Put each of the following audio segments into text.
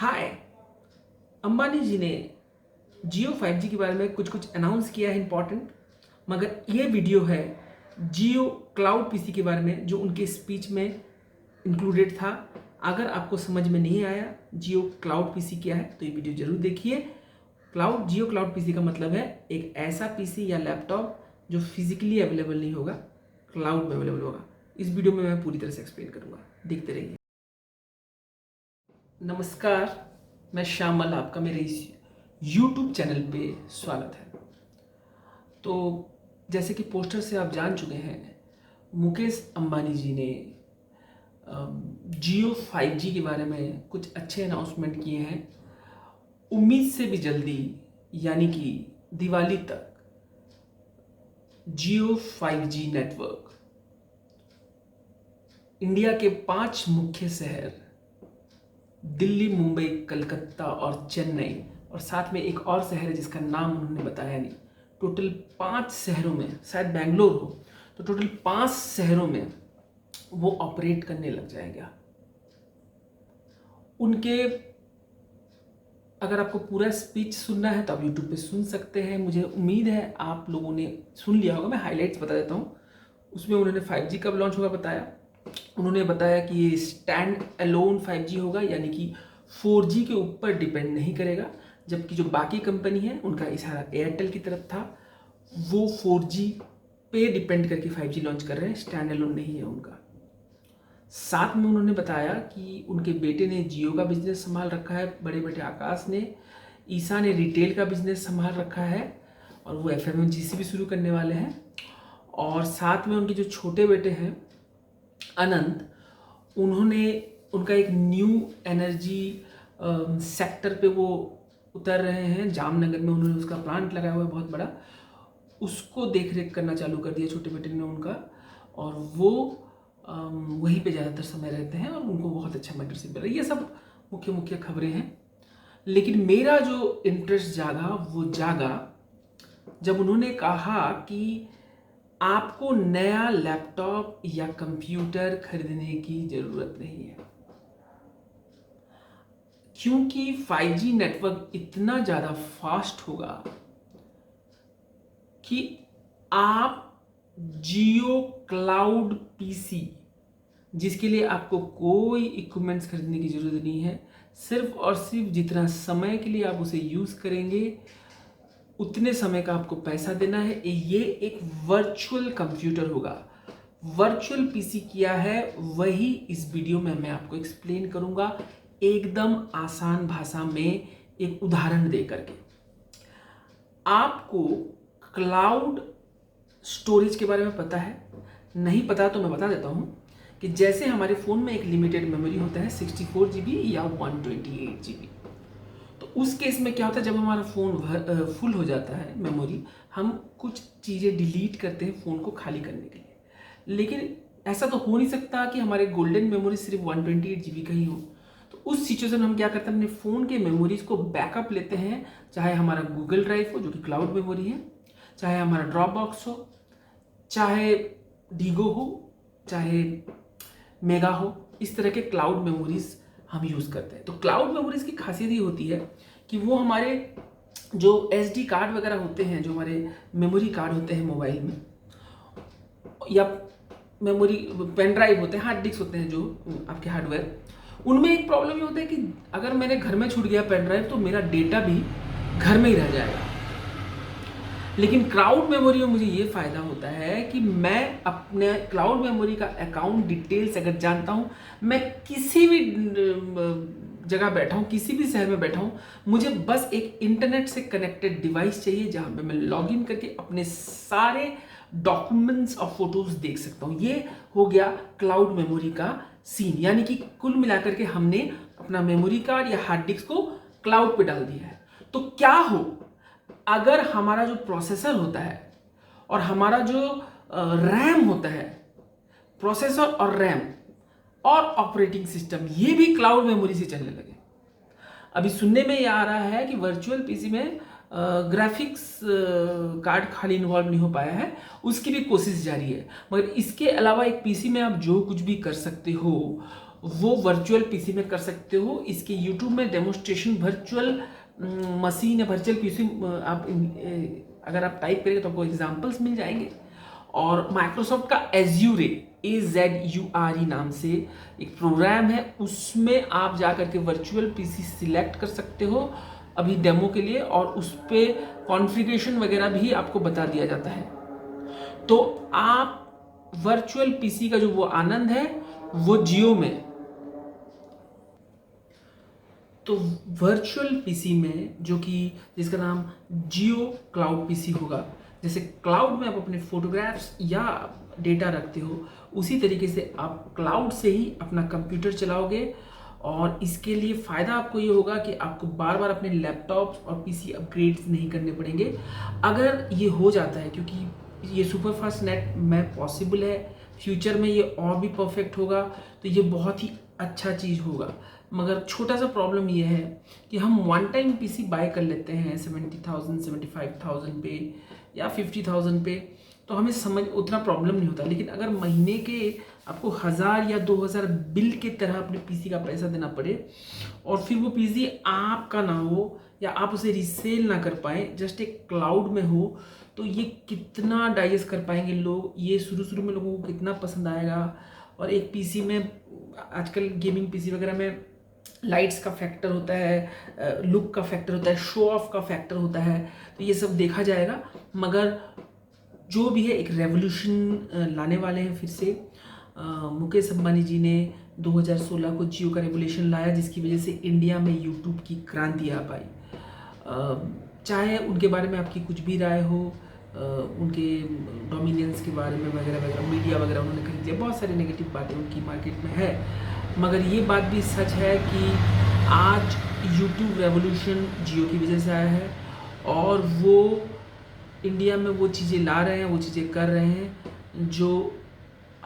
हाय। अंबानी जी ने जियो 5G के बारे में कुछ कुछ अनाउंस किया है इंपॉर्टेंट, मगर ये वीडियो है जियो क्लाउड पीसी के बारे में जो उनके स्पीच में इंक्लूडेड था। अगर आपको समझ में नहीं आया जियो क्लाउड पीसी क्या है तो ये वीडियो जरूर देखिए। जियो क्लाउड पीसी का मतलब है एक ऐसा पीसी या लैपटॉप जो फिजिकली अवेलेबल नहीं होगा, क्लाउड में अवेलेबल होगा। इस वीडियो में मैं पूरी तरह से एक्सप्लेन करूंगा, देखते रहिए। नमस्कार, मैं श्यामल, आपका मेरे इस YouTube चैनल पे स्वागत है। तो जैसे कि पोस्टर से आप जान चुके हैं, मुकेश अंबानी जी ने जियो 5G के बारे में कुछ अच्छे अनाउंसमेंट किए हैं। उम्मीद से भी जल्दी यानी कि दिवाली तक जियो 5G नेटवर्क इंडिया के 5 मुख्य शहर दिल्ली, मुंबई, कलकत्ता और चेन्नई, और साथ में एक और शहर है जिसका नाम उन्होंने बताया नहीं, टोटल 5 शहरों में, शायद बैंगलोर हो, तो टोटल 5 शहरों में वो ऑपरेट करने लग जाएगा। उनके अगर आपको पूरा स्पीच सुनना है तो आप यूट्यूब पे सुन सकते हैं। मुझे उम्मीद है आप लोगों ने सुन लिया होगा। मैं हाइलाइट्स बता देता हूँ। उसमें उन्होंने 5G कब लॉन्च होगा बताया। उन्होंने बताया कि ये स्टैंड अलोन 5G होगा, यानी कि 4G के ऊपर डिपेंड नहीं करेगा, जबकि जो बाकी कंपनी है उनका इशारा एयरटेल की तरफ था, वो 4G पे डिपेंड करके 5G लॉन्च कर रहे हैं, स्टैंड अलोन नहीं है उनका। साथ में उन्होंने बताया कि उनके बेटे ने जियो का बिजनेस संभाल रखा है, बड़े बेटे आकाश ने, ईसा ने रिटेल का बिजनेस संभाल रखा है और वो FMCG भी शुरू करने वाले हैं। और साथ में उनके जो छोटे बेटे हैं अनंत, उनका एक न्यू एनर्जी सेक्टर पे वो उतर रहे हैं। जामनगर में उन्होंने उसका प्लांट लगाया हुआ है बहुत बड़ा, उसको देख रेख करना चालू कर दिया छोटे बेटे ने उनका, और वो वहीं पे ज़्यादातर समय रहते हैं और उनको बहुत अच्छा मेंटरशिप मिल रहा है। ये सब मुख्य मुख्य खबरें हैं। लेकिन मेरा जो इंटरेस्ट वो जागा जब उन्होंने कहा कि आपको नया लैपटॉप या कंप्यूटर खरीदने की जरूरत नहीं है, क्योंकि 5G नेटवर्क इतना ज़्यादा फास्ट होगा कि आप जियो क्लाउड पीसी, जिसके लिए आपको कोई इक्विपमेंट्स खरीदने की ज़रूरत नहीं है, सिर्फ और सिर्फ जितना समय के लिए आप उसे यूज़ करेंगे उतने समय का आपको पैसा देना है। ये एक वर्चुअल कंप्यूटर होगा। वर्चुअल पीसी क्या है वही इस वीडियो में मैं आपको एक्सप्लेन करूंगा, एकदम आसान भाषा में एक उदाहरण दे करके। आपको क्लाउड स्टोरेज के बारे में पता है? नहीं पता तो मैं बता देता हूं कि जैसे हमारे फ़ोन में एक लिमिटेड मेमोरी होता है 64 GB या 128 GB, तो उस केस में क्या होता है, जब हमारा फ़ोन फुल हो जाता है मेमोरी, हम कुछ चीज़ें डिलीट करते हैं फ़ोन को खाली करने के लिए। लेकिन ऐसा तो हो नहीं सकता कि हमारे गोल्डन मेमोरी सिर्फ 128 GB का ही हो। तो उस सिचुएशन में हम क्या करते हैं, अपने फ़ोन के मेमोरीज को बैकअप लेते हैं, चाहे हमारा गूगल ड्राइव हो जो कि क्लाउड मेमोरी है, चाहे हमारा ड्रॉप बॉक्स हो, चाहे डीगो हो, चाहे मेगा हो, इस तरह के क्लाउड मेमोरीज हम यूज़ करते हैं। तो क्लाउड मेमोरीज की खासियत ये होती है कि वो हमारे जो SD कार्ड वगैरह होते हैं, जो हमारे मेमोरी कार्ड होते हैं मोबाइल में, या मेमोरी पेन ड्राइव होते हैं, हार्ड डिस्क होते हैं जो आपके हार्डवेयर, उनमें एक प्रॉब्लम ये होता है कि अगर मैंने घर में छूट गया पेन ड्राइव तो मेरा डेटा भी घर में ही रह जाएगा। लेकिन क्लाउड मेमोरी में मुझे ये फ़ायदा होता है कि मैं अपने क्लाउड मेमोरी का अकाउंट डिटेल्स अगर जानता हूँ, मैं किसी भी जगह बैठा हूँ, किसी भी शहर में बैठा हूँ, मुझे बस एक इंटरनेट से कनेक्टेड डिवाइस चाहिए जहाँ पे मैं लॉगिन करके अपने सारे डॉक्यूमेंट्स और फोटोज देख सकता हूँ। ये हो गया क्लाउड मेमोरी का सीन, यानी कि कुल मिलाकर के हमने अपना मेमोरी कार्ड या हार्ड डिस्क को क्लाउड पे डाल दिया है। तो क्या हो अगर हमारा जो प्रोसेसर होता है और हमारा जो रैम होता है, प्रोसेसर और रैम और ऑपरेटिंग सिस्टम, ये भी क्लाउड मेमोरी से चलने लगे। अभी सुनने में ये आ रहा है कि वर्चुअल पीसी में ग्राफिक्स कार्ड खाली इन्वॉल्व नहीं हो पाया है, उसकी भी कोशिश जारी है। मगर इसके अलावा एक पीसी में आप जो कुछ भी कर सकते हो वो वर्चुअल पीसी में कर सकते हो। इसके यूट्यूब में डेमोस्ट्रेशन वर्चुअल मशीन या वर्चुअल पीसी आप अगर आप टाइप करेंगे तो आपको एग्जांपल्स मिल जाएंगे। और माइक्रोसॉफ्ट का एज्यूरे AZURE नाम से एक प्रोग्राम है, उसमें आप जा करके वर्चुअल पीसी सिलेक्ट कर सकते हो अभी डेमो के लिए, और उस पर कॉन्फ़िगरेशन वगैरह भी आपको बता दिया जाता है। तो आप वर्चुअल पीसी का जो वो आनंद है वो जियो में, तो वर्चुअल पीसी में जो कि जिसका नाम जियो क्लाउड पीसी होगा, जैसे क्लाउड में आप अपने फोटोग्राफ्स या डेटा रखते हो, उसी तरीके से आप क्लाउड से ही अपना कंप्यूटर चलाओगे। और इसके लिए फ़ायदा आपको ये होगा कि आपको बार बार अपने लैपटॉप्स और पीसी अपग्रेड्स नहीं करने पड़ेंगे अगर ये हो जाता है, क्योंकि ये सुपर फास्ट नेट में पॉसिबल है। फ्यूचर में ये और भी परफेक्ट होगा, तो ये बहुत ही अच्छा चीज़ होगा। मगर छोटा सा प्रॉब्लम ये है कि हम वन टाइम पीसी बाय कर लेते हैं 70,000 75,000 पे या 50,000 पे, तो हमें समझ उतना प्रॉब्लम नहीं होता। लेकिन अगर महीने के आपको 1,000 या 2,000 बिल के तरह अपने पीसी का पैसा देना पड़े और फिर वो पीसी आपका ना हो या आप उसे रीसेल ना कर पाए, जस्ट एक क्लाउड में हो, तो ये कितना डाइजेस्ट कर पाएंगे लोग, ये शुरू में लोगों को कितना पसंद आएगा। और एक पीसी में आजकल गेमिंग पीसी वगैरह में लाइट्स का फैक्टर होता है, लुक का फैक्टर होता है, शो ऑफ का फैक्टर होता है, तो ये सब देखा जाएगा। मगर जो भी है एक रेवोल्यूशन लाने वाले हैं फिर से। मुकेश अंबानी जी ने 2016 को जियो का रेवोल्यूशन लाया, जिसकी वजह से इंडिया में यूट्यूब की क्रांति आ पाई। चाहे उनके बारे में आपकी कुछ भी राय हो, उनके डोमिनेंस के बारे में वगैरह वगैरह, मीडिया वगैरह उन्होंने खरीद लिया, बहुत सारी नेगेटिव बातें उनकी मार्केट में है, मगर ये बात भी सच है कि आज यूट्यूब रेवोल्यूशन जियो की वजह से आया है और वो इंडिया में वो चीज़ें ला रहे हैं, वो चीज़ें कर रहे हैं जो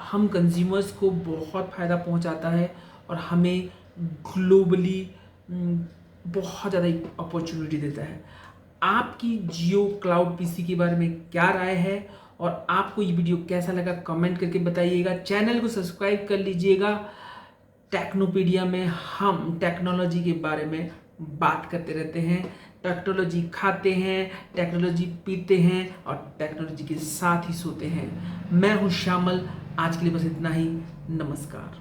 हम कंज्यूमर्स को बहुत फ़ायदा पहुंचाता है और हमें ग्लोबली बहुत ज़्यादा अपॉर्चुनिटी देता है। आपकी जियो क्लाउड पीसी के बारे में क्या राय है और आपको ये वीडियो कैसा लगा कमेंट करके बताइएगा। चैनल को सब्सक्राइब कर लीजिएगा। टेक्नोपीडिया में हम टेक्नोलॉजी के बारे में बात करते रहते हैं, टेक्नोलॉजी खाते हैं, टेक्नोलॉजी पीते हैं और टेक्नोलॉजी के साथ ही सोते हैं। मैं हूं श्यामल, आज के लिए बस इतना ही। नमस्कार।